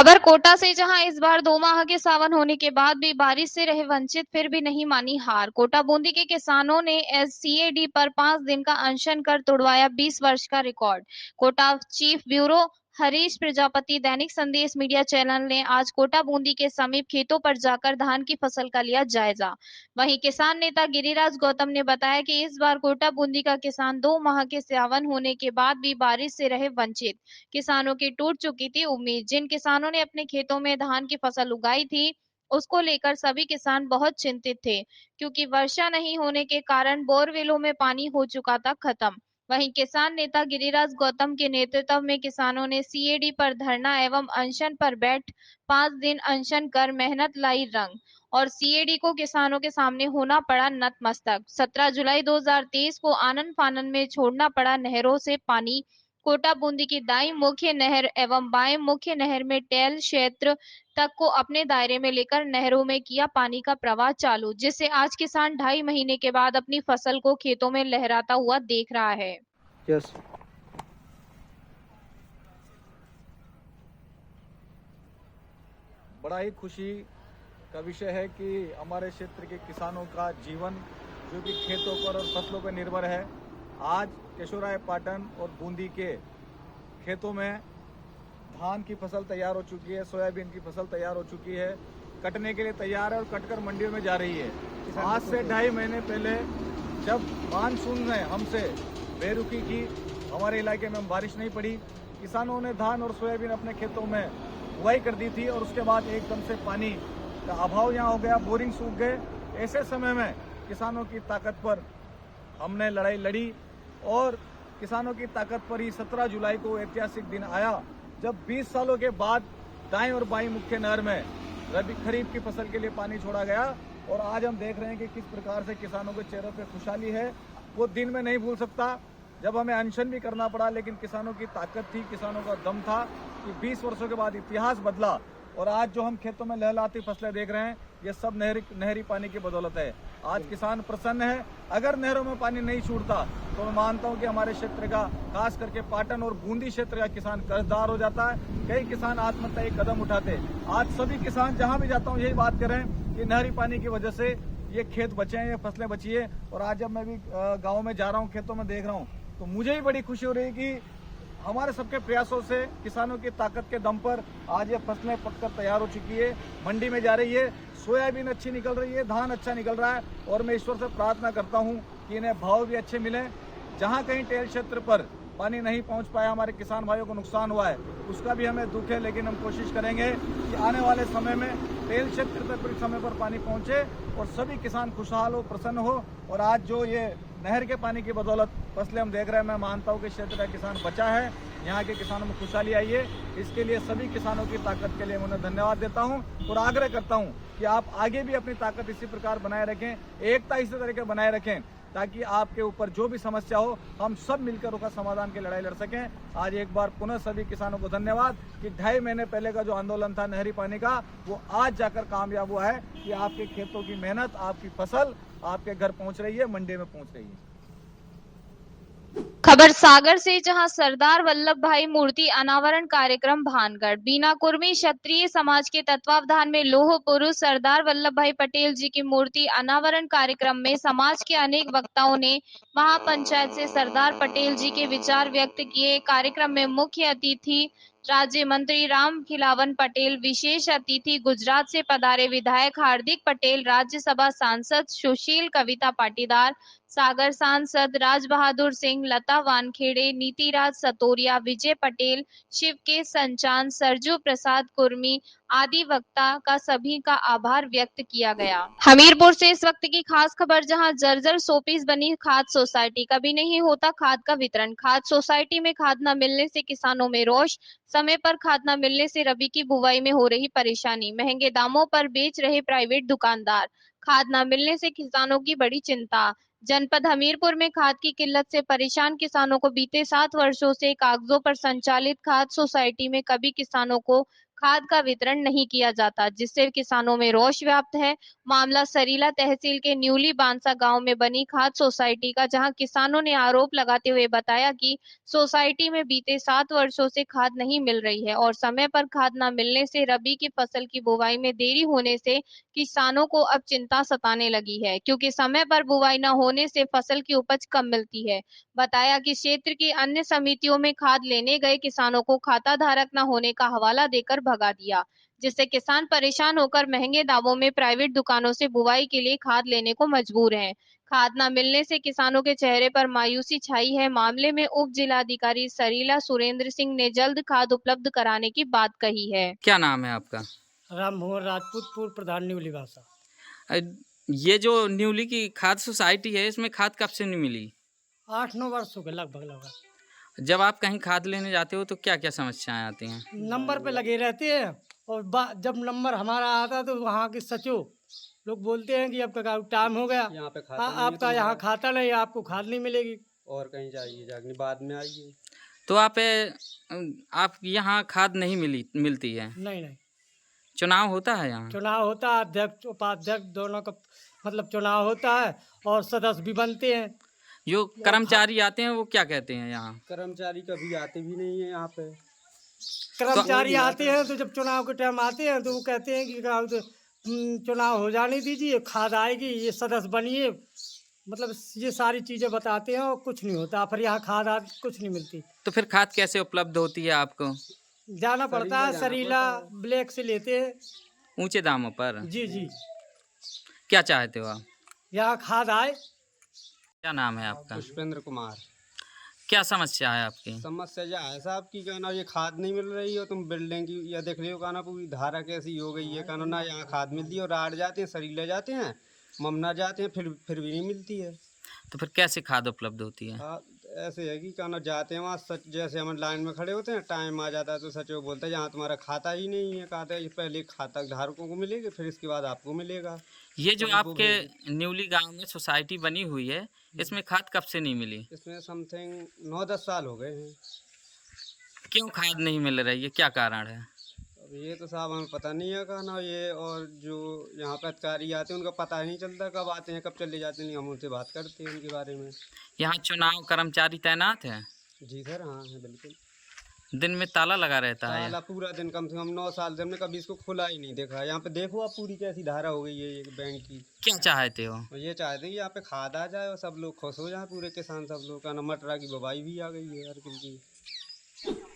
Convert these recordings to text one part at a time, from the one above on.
खबर कोटा से, जहां इस बार 2 माह के सावन होने के बाद भी बारिश से रहे वंचित, फिर भी नहीं मानी हार। कोटा बूंदी के किसानों ने सीएडी पर 5 दिन का अनशन कर तोड़वाया 20 वर्ष का record. Kota chief bureau Harish Prajapati Dainik Sandesh media channel ने आज कोटा बूंदी के समीप खेतों पर जाकर धान की फसल का लिया जायजा। वहीं किसान नेता गिरिराज गौतम ने बताया कि इस बार कोटा बूंदी का किसान 2 माह के सावन होने के बाद भी बारिश से रहे वंचित। किसानों की टूट चुकी थी उम्मीद। जिन किसानों ने अपने खेतों में धान की फसल उगाई थी, उसको लेकर सभी किसान बहुत चिंतित थे, क्योंकि वर्षा नहीं होने के कारण बोरवेलों में पानी हो चुका था खत्म। वहीं किसान नेता गिरिराज गौतम के नेतृत्व में किसानों ने सीएडी पर धरना एवं अनशन पर बैठ 5 दिन अनशन कर मेहनत लाई रंग, और सीएडी को किसानों के सामने होना पड़ा नतमस्तक। 17 जुलाई 2023 को आनन फानन में छोड़ना पड़ा नहरों से पानी। कोटा बूंदी की दाई मुख्य नहर एवं बाएं मुख्य नहर में टेल क्षेत्र तक को अपने दायरे में लेकर नहरों में किया पानी का प्रवाह चालू, जिससे आज किसान 2.5 महीने के बाद अपनी फसल को खेतों में लहराता हुआ देख रहा है। यस। बड़ा ही खुशी का विषय है कि हमारे क्षेत्र के किसानों का जीवन जो कि खेतों पर और फसलों पर निर्भर है, आज केशोराय पाटन और बूंदी के खेतों में धान की फसल तैयार हो चुकी है, सोयाबीन की फसल तैयार हो चुकी है, कटने के लिए तैयार है और कटकर मंडियों में जा रही है। आज से 2.5 महीने पहले जब मानसून ने हमसे बेरुखी की, हमारे इलाके में बारिश नहीं पड़ी, किसानों ने धान और सोयाबीन अपने खेतों में बुआई कर दी थी और उसके बाद एकदम से पानी का अभाव यहाँ हो गया, बोरिंग सूख गए। ऐसे समय में किसानों की ताकत पर हमने लड़ाई लड़ी और किसानों की ताकत पर ही 17 जुलाई को ऐतिहासिक दिन आया, जब 20 सालों के बाद दाएं और बाएं मुख्य नहर में रबी खरीफ की फसल के लिए पानी छोड़ा गया। और आज हम देख रहे हैं कि किस प्रकार से किसानों के चेहरों पे खुशहाली है। वो दिन में नहीं भूल सकता जब हमें अनशन भी करना पड़ा, लेकिन किसानों की ताकत थी, किसानों का दम था कि 20 वर्षों के बाद इतिहास बदला। और आज जो हम खेतों में लहलाती फसलें देख रहे हैं, ये सब नहरी पानी की बदौलत है। आज किसान प्रसन्न है। अगर नहरों में पानी नहीं छूटता तो मैं मानता हूं कि हमारे क्षेत्र का, खास करके पाटन और बूंदी क्षेत्र का किसान कर्जदार हो जाता है। कई किसान आत्महत्या के कदम उठाते। आज सभी किसान जहां भी जाता हूं यही बात कर रहे हैं कि नहरी पानी की वजह से ये खेत बचे हैं, ये फसलें बची है। और आज जब मैं भी गाँव में जा रहा हूँ, खेतों में देख रहा हूँ, तो मुझे ही बड़ी खुशी हो रही है कि हमारे सबके प्रयासों से, किसानों की ताकत के दम पर आज ये फसलें पककर तैयार हो चुकी है, मंडी में जा रही है, सोयाबीन अच्छी निकल रही है, धान अच्छा निकल रहा है। और मैं ईश्वर से प्रार्थना करता हूं कि इन्हें भाव भी अच्छे मिले। जहां कहीं टेल क्षेत्र पर पानी नहीं पहुंच पाया, हमारे किसान भाइयों को नुकसान हुआ है, उसका भी हमें दुख है, लेकिन हम कोशिश करेंगे कि आने वाले समय में टेल क्षेत्र तक पूरी समय पर पानी पहुंचे और सभी किसान खुशहाल हो, प्रसन्न हो। और आज जो ये नहर के पानी की बदौलत फसलें हम देख रहे हैं, मैं मानता हूं कि क्षेत्र का किसान बचा है, यहाँ के किसानों में खुशहाली आई है। इसके लिए सभी किसानों की ताकत के लिए मैं उन्हें धन्यवाद देता हूं और आग्रह करता हूं कि आप आगे भी अपनी ताकत इसी प्रकार बनाए रखें, एकता इसी तरीके बनाए रखें, ताकि आपके ऊपर जो भी समस्या हो हम सब मिलकर उसका समाधान की लड़ाई लड़ सकें। आज एक बार पुनः सभी किसानों को धन्यवाद कि 2.5 महीने पहले का जो आंदोलन था नहरी पानी का, वो आज जाकर कामयाब हुआ है कि आपके खेतों की मेहनत, आपकी फसल आपके घर पहुंच रही है, मंडी में पहुंच रही है। खबर सागर से, जहां सरदार वल्लभ भाई मूर्ति अनावरण कार्यक्रम भानगढ़। बीना कुर्मी क्षत्रिय समाज के तत्वावधान में लौह पुरुष सरदार वल्लभ भाई पटेल जी की मूर्ति अनावरण कार्यक्रम में समाज के अनेक वक्ताओं ने महापंचायत से सरदार पटेल जी के विचार व्यक्त किए। कार्यक्रम में मुख्य अतिथि राज्य मंत्री राम खिलावन पटेल, विशेष अतिथि गुजरात से पधारे विधायक हार्दिक पटेल, राज्यसभा सांसद सुशील कविता पाटीदार, सागर सांसद राज बहादुर सिंह, लता वानखेड़े, नीतिराज सतोरिया, विजय पटेल, शिव के संचान, सरजू प्रसाद कुर्मी आदि वक्ता का सभी का आभार व्यक्त किया गया। हमीरपुर से इस वक्त की खास खबर, जहां जर्जर सोपीस बनी खाद सोसाइटी, कभी नहीं होता खाद का वितरण। खाद सोसाइटी में खाद न मिलने से किसानों में रोष, समय पर खाद न मिलने से रबी की बुवाई में हो रही परेशानी, महंगे दामों पर बेच रहे प्राइवेट दुकानदार, खाद न मिलने से किसानों की बड़ी चिंता। जनपद हमीरपुर में खाद की किल्लत से परेशान किसानों को बीते 7 वर्षों से कागजों पर संचालित खाद सोसाइटी में कभी किसानों को खाद का वितरण नहीं किया जाता, जिससे किसानों में रोष व्याप्त है। मामला सरीला तहसील के न्यूली बांसा गांव में बनी खाद सोसाइटी का, जहां किसानों ने आरोप लगाते हुए बताया कि सोसाइटी में बीते 7 वर्षों से खाद नहीं मिल रही है और समय पर खाद न मिलने से रबी की फसल की बुवाई में देरी होने से किसानों को अब चिंता सताने लगी है, क्योंकि समय पर बुवाई न होने से फसल की उपज कम मिलती है। बताया कि क्षेत्र की अन्य समितियों में खाद लेने गए किसानों को खाता धारक न होने का हवाला देकर भगा दिया, जिससे किसान परेशान होकर महंगे दामों में प्राइवेट दुकानों से बुवाई के लिए खाद लेने को मजबूर हैं। खाद न मिलने से किसानों के चेहरे पर मायूसी छाई है। मामले में उप जिलाधिकारी सरीला सुरेंद्र सिंह ने जल्द खाद उपलब्ध कराने की बात कही है। क्या नाम है आपका? राम मोहन राजपूत, पूर्व प्रधान न्यूली बांसा। अ, ये जो न्यूली की खाद सोसाइटी है, इसमें खाद कब से नहीं मिली? 8-9 वर्ष हो गए लगभग। जब आप कहीं खाद लेने जाते हो तो क्या क्या समस्याएं आती हैं? नंबर पे लगे रहते हैं और जब नंबर हमारा आता है तो वहाँ के सचिव लोग बोलते हैं कि अब का टाइम हो गया, यहाँ पे खाता आपका यहाँ खाता नहीं, आपको खाद नहीं मिलेगी। और कहीं जाइए जाके बाद में आइए। तो आप यहाँ खाद नहीं मिलती है? नहीं। चुनाव होता है यहाँ? चुनाव होता है, अध्यक्ष उपाध्यक्ष दोनों का मतलब चुनाव होता है और सदस्य भी बनते हैं। जो कर्मचारी आते हैं वो क्या कहते हैं यहाँ? कर्मचारी कभी आते भी नहीं है यहाँ पे। कर्मचारी आते हैं तो जब चुनाव के टाइम आते हैं तो वो कहते हैं कि चुनाव हो जाने दीजिए, खाद आएगी, ये सदस्य बनिए, मतलब ये सारी चीज़ें बताते हैं और कुछ नहीं होता। फिर यहाँ खाद आदि कुछ नहीं मिलती। तो फिर खाद कैसे उपलब्ध होती है आपको? जाना पड़ता है, सरीला ब्लैक से लेते हैं। ऊंचे दामों पर? जी। क्या चाहते हो आप? यहाँ खाद आए। क्या नाम है आपका? पुष्पेंद्र कुमार। क्या समस्या है आपकी? समस्या यह है साहब की कहना ये खाद नहीं मिल रही है। तुम बिल्डिंग की या देख रहे हो कहना पूरी धारा कैसी हो गई है, कहना ना यहाँ खाद मिलती है और आड़ जाते हैं, सरीले जाते हैं, ममना जाते हैं, फिर भी नहीं मिलती है। तो फिर कैसे खाद उपलब्ध होती है? ऐसे है कि कहना जाते हैं वहाँ सच, जैसे हम लाइन में खड़े होते हैं, टाइम आ जाता है तो सचिव बोलता है यहाँ तुम्हारा खाता ही नहीं है। कहते हैं पहले खाता धारकों को मिलेगा, फिर इसके बाद आपको मिलेगा। ये जो आपके न्यूली गांव में सोसाइटी बनी हुई है, इसमें खाद कब से नहीं मिली? इसमें समथिंग 9-10 साल हो गए हैं। क्यों खाद नहीं मिल रही है, क्या कारण है? अब ये तो साहब हमें पता नहीं है कहना ये, और जो यहाँ पे अधिकारी आते हैं उनका पता ही नहीं चलता कब आते हैं कब चले जाते हैं। हम उनसे बात करते हैं उनके बारे में। यहाँ चुनाव कर्मचारी तैनात है? जी सर, हाँ है बिल्कुल। दिन में ताला लगा रहता है? ताला पूरा दिन, कम से कम 9 साल से हमने कभी इसको खुला ही नहीं देखा। यहाँ पे देखो आप पूरी कैसी धारा हो गई है ये बैंक की। क्या चाहते हो? और ये चाहते हैं कि यहाँ पे खाद आ जाए और सब लोग खुश हो जाए, पूरे किसान सब लोग का। मटरा की बुवाई भी आ गई है हर किसी।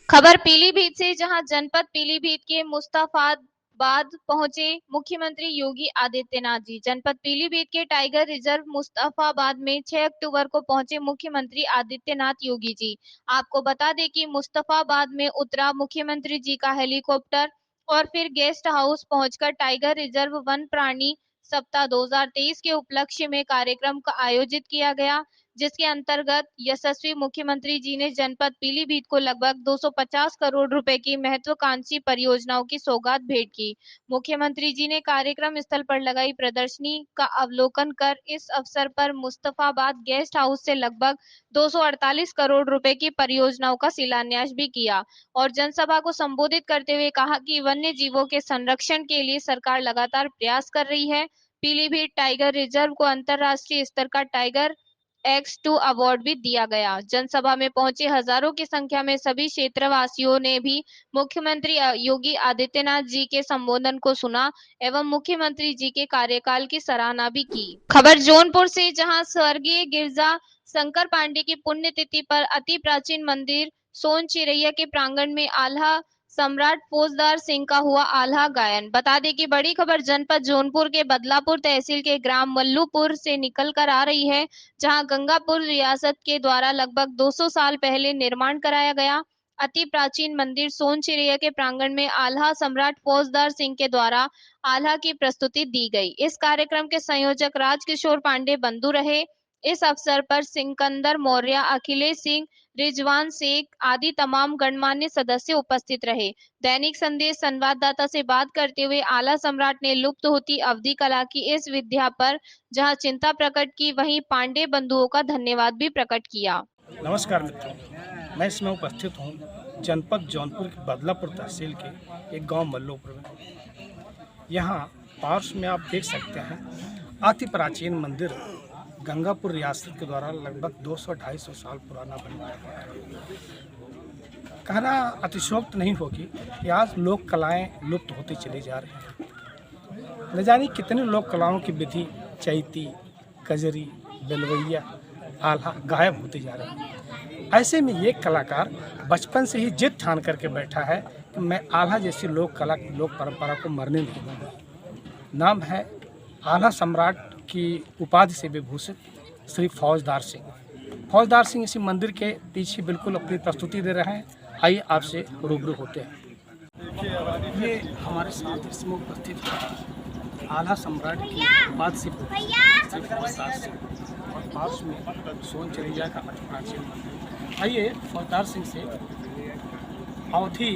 खबर पीलीभीत से, जहां जनपद पीलीभीत के मुस्तफाबाद पहुंचे मुख्यमंत्री योगी आदित्यनाथ जी। जनपद पीलीभीत के टाइगर रिजर्व मुस्तफाबाद में 6 अक्टूबर को पहुंचे मुख्यमंत्री आदित्यनाथ योगी जी। आपको बता दें कि मुस्तफाबाद में उतरा मुख्यमंत्री जी का हेलीकॉप्टर और फिर गेस्ट हाउस पहुंचकर टाइगर रिजर्व वन प्राणी सप्ताह 2023 के उपलक्ष्य में कार्यक्रम का आयोजित किया गया, जिसके अंतर्गत यशस्वी मुख्यमंत्री जी ने जनपद पीलीभीत को लगभग 250 करोड़ रुपए की महत्वाकांक्षी परियोजनाओं की सौगात भेंट की। मुख्यमंत्री जी ने कार्यक्रम स्थल पर लगाई प्रदर्शनी का अवलोकन कर इस अवसर पर मुस्तफाबाद गेस्ट हाउस से लगभग 248 करोड़ रुपए की परियोजनाओं का शिलान्यास भी किया और जनसभा को संबोधित करते हुए कहा कि वन्य जीवों के संरक्षण के लिए सरकार लगातार प्रयास कर रही है। पीलीभीत टाइगर रिजर्व को अंतर्राष्ट्रीय स्तर का टाइगर X2 अवार्ड भी दिया गया। जनसभा में पहुंचे हजारों की संख्या में सभी क्षेत्रवासियों ने भी मुख्यमंत्री योगी आदित्यनाथ जी के संबोधन को सुना एवं मुख्यमंत्री जी के कार्यकाल की सराहना भी की। खबर जौनपुर से, जहां स्वर्गीय गिरजा शंकर पांडे की पुण्यतिथि पर अति प्राचीन मंदिर सोन चिरैया के प्रांगण में आल्हा सम्राट फौजदार सिंह का हुआ आल्हा गायन। बता दें कि बड़ी खबर जनपद जौनपुर के बदलापुर तहसील के ग्राम मल्लूपुर से निकल कर आ रही है, जहां गंगापुर रियासत के द्वारा लगभग 200 साल पहले निर्माण कराया गया अति प्राचीन मंदिर सोन चिरैया के प्रांगण में आल्हा सम्राट फौजदार सिंह के द्वारा आल्हा की प्रस्तुति दी गई। इस कार्यक्रम के संयोजक राजकिशोर पांडे बंधु रहे। इस अवसर पर सिकंदर मौर्य, अखिलेश सिंह, रिजवान शेख आदि तमाम गणमान्य सदस्य उपस्थित रहे। दैनिक संदेश संवाददाता से बात करते हुए आला सम्राट ने लुप्त होती अवधि कला की इस विद्या पर जहां चिंता प्रकट की, वहीं पांडे बंधुओं का धन्यवाद भी प्रकट किया। नमस्कार मित्रों, मैं इसमें उपस्थित हूँ जनपद जौनपुर के बदलापुर तहसील के एक गांव मल्लोपुर में। यहाँ पार्श्व में आप देख सकते हैं अति प्राचीन मंदिर गंगापुर रियासत के द्वारा लगभग 200-250 साल पुराना बनवाया गया है। कहना अतिशयोक्त नहीं होगी कि आज लोक कलाएँ लुप्त होती चली जा रही हैं। न जाने कितने लोक कलाओं की विधि चैती, कजरी, बेलवैया, आल्हा गायब होती जा रही है। ऐसे में ये कलाकार बचपन से ही जिद ठान करके बैठा है कि मैं आल्हा जैसी लोक कला की लोक परंपरा को मरने नहीं दूंगा। नाम है आल्हा सम्राट की उपाधि से विभूषित श्री फौजदार सिंह। फौजदार सिंह इसी मंदिर के पीछे बिल्कुल अपनी प्रस्तुति दे रहे हैं। आइए आपसे रूबरू होते हैं। ये हमारे साथ इसमें उपस्थित है आल्हा सम्राट की उपाधि से श्री फौजदार सिंह और पास में सोन चरैया का प्राचीन मंदिर। आइए फौजदार सिंह से अवधि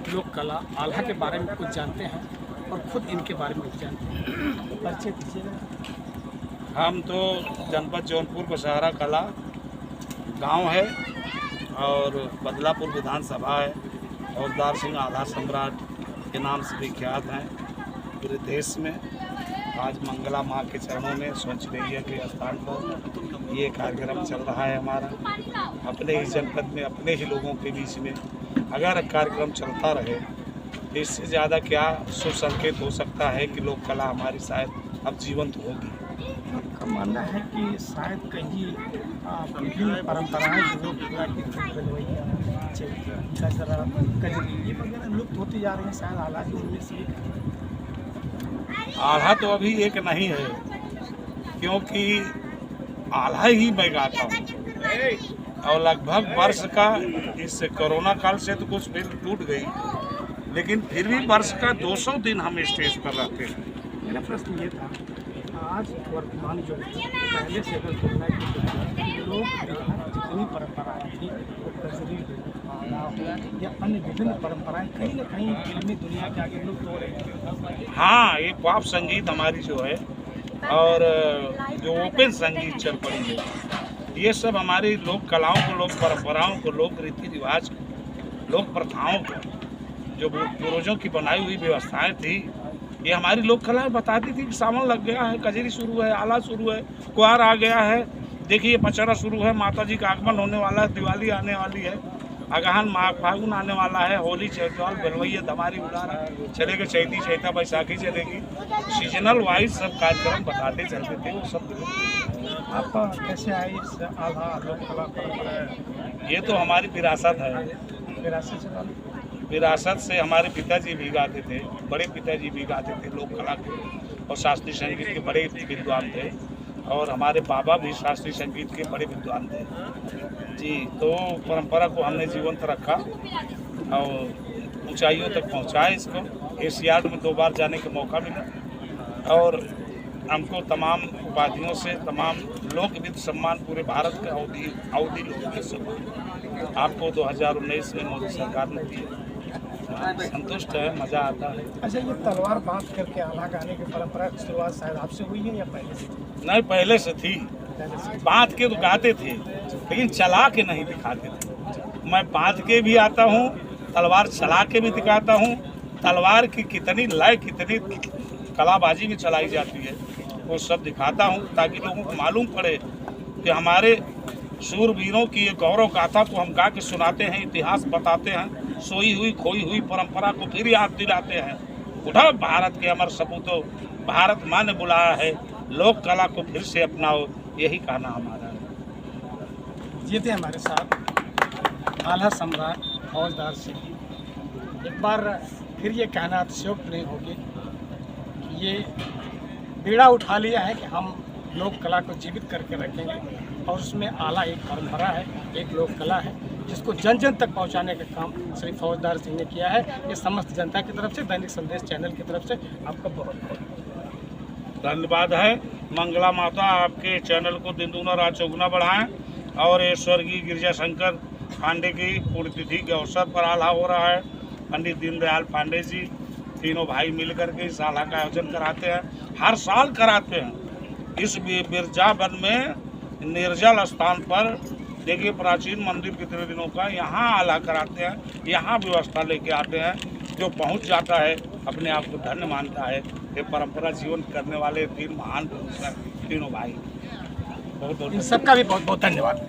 लोक कला आल्हा के बारे में कुछ जानते हैं और खुद इनके बारे में कुछ जानते हैं। परिचय दीजिएगा। हम तो जनपद जौनपुर बसहारा कला गांव है और बदलापुर विधानसभा है। फौजदार सिंह आल्हा सम्राट के नाम से विख्यात हैं पूरे देश में। आज मंगला माँ के चरणों में सोनचरैया के स्थान पर ये कार्यक्रम चल रहा है हमारा। अपने ही जनपद में अपने ही लोगों के बीच में अगर कार्यक्रम चलता रहे तो इससे ज़्यादा क्या शुभ संकेत हो सकता है कि लोक कला हमारी शायद अब जीवंत होगी। आपका मानना है कि शायद कहीं विभिन्न परंपराएं जो कजरी ये वगैरह लुप्त होती जा रही हैं, शायद आल्हा की उनमें से आल्हा तो अभी एक नहीं है, क्योंकि आल्हा ही मैं गाता हूँ और लगभग वर्ष का इस कोरोना काल से तो कुछ फिल्म टूट गई, लेकिन फिर भी वर्ष का 200 दिन हम स्टेज पर रहते हैं। मेरा प्रश्न ये था, आज वर्तमान जो पहले से अगर तुलना की तो लोग जितनी परंपराएं थी वो कजरी या अन्य विभिन्न परंपराएं कहीं न कहीं फिल्मी दुनिया के आगे लुप्त हो रही हैं। हाँ, ये पॉप संगीत हमारी जो है और जो ओपन संगीत चल पड़ी है, ये सब हमारी लोक कलाओं को, लोक परंपराओं को, लोक रीति रिवाज, लोक प्रथाओं को, जो पूर्वजों की बनाई हुई व्यवस्थाएं थी, ये हमारी लोक कलाएं बताती थी कि सावन लग गया है, कजरी शुरू है, आला शुरू है, कुआर आ गया है, देखिए पचरा शुरू है, माता जी का आगमन होने वाला है, दिवाली आने वाली है, अगहन माघ फागुन आने वाला है, होली, चैतवाल, बेलवैया, धमारी उड़ाना चलेगा, चैती चैता बैसाखी चलेगी। सीजनल वाइज सब कार्यक्रम बताते चलते थे वो सब। आप कैसे आए इस आल्हा लोक कला परंपरा? ये तो हमारी विरासत है। विरासत से विरासत से हमारे पिताजी भी गाते थे, बड़े पिताजी भी गाते थे लोक कला के और शास्त्रीय संगीत के बड़े विद्वान थे, और हमारे बाबा भी शास्त्रीय संगीत के बड़े विद्वान थे जी। तो परंपरा को हमने जीवंत रखा और ऊंचाइयों तक पहुंचाया इसको। एशियाड में 2 बार जाने का मौका मिला और हमको तमाम उपाधियों से, तमाम लोकविद सम्मान पूरे भारत का अवधि लोकविद सम्मान आपको 2019 में मोदी सरकार ने दिए। संतुष्ट है, मज़ा आता है। अच्छा, ये तलवार बांध करके आल्हा गाने की परंपरा की शुरुआत शायद आपसे हुई है या पहले से थी? नहीं, पहले से थी। बांध के तो गाते थे, लेकिन चला के नहीं दिखाते थे। मैं बांध के भी आता हूँ, तलवार चला के भी दिखाता हूँ। तलवार की कितनी लय, कितनी कलाबाजी भी चलाई जाती है, वो सब दिखाता हूँ ताकि लोगों को मालूम पड़े कि हमारे शूरवीरों की ये गौरव गाथा को हम गा के सुनाते हैं, इतिहास बताते हैं, सोई हुई खोई हुई परंपरा को फिर याद दिलाते हैं। उठाओ भारत के अमर सपूतों, भारत माँ ने बुलाया है, लोक कला को फिर से अपनाओ, यही कहना हमारा है। ये थे हमारे साथ आल्हा सम्राट फौजदार सिंह। एक बार फिर ये कहना अतिशयोक्त नहीं होगी कि ये बीड़ा उठा लिया है कि हम लोक कला को जीवित करके रखेंगे, और उसमें आला एक परंपरा है, एक लोक कला है, जिसको जन जन तक पहुंचाने का काम श्री फौजदार सिंह ने किया है। ये समस्त जनता की तरफ से, दैनिक संदेश चैनल की तरफ से आपका बहुत बहुत धन्यवाद है। मंगला माता आपके चैनल को दिन दूना रात चौगुना बढ़ाएं, और ये स्वर्गीय गिरजा शंकर पांडे की पुण्यतिथि के अवसर पर आल्हा हो रहा है। पंडित दीनदयाल पांडे जी तीनों भाई मिलकर के इस आल्हा का आयोजन कराते हैं, हर साल कराते हैं। इस बिरजा वन में निर्जल स्थान पर देखिए प्राचीन मंदिर कितने दिनों का यहाँ आला कराते हैं, यहाँ व्यवस्था लेके आते हैं। जो पहुँच जाता है अपने आप को धन्य मानता है। ये परंपरा जीवन करने वाले तीन महान पुरुष हैं, तीनों भाई। बहुत बहुत इन सबका भी बहुत बहुत धन्यवाद।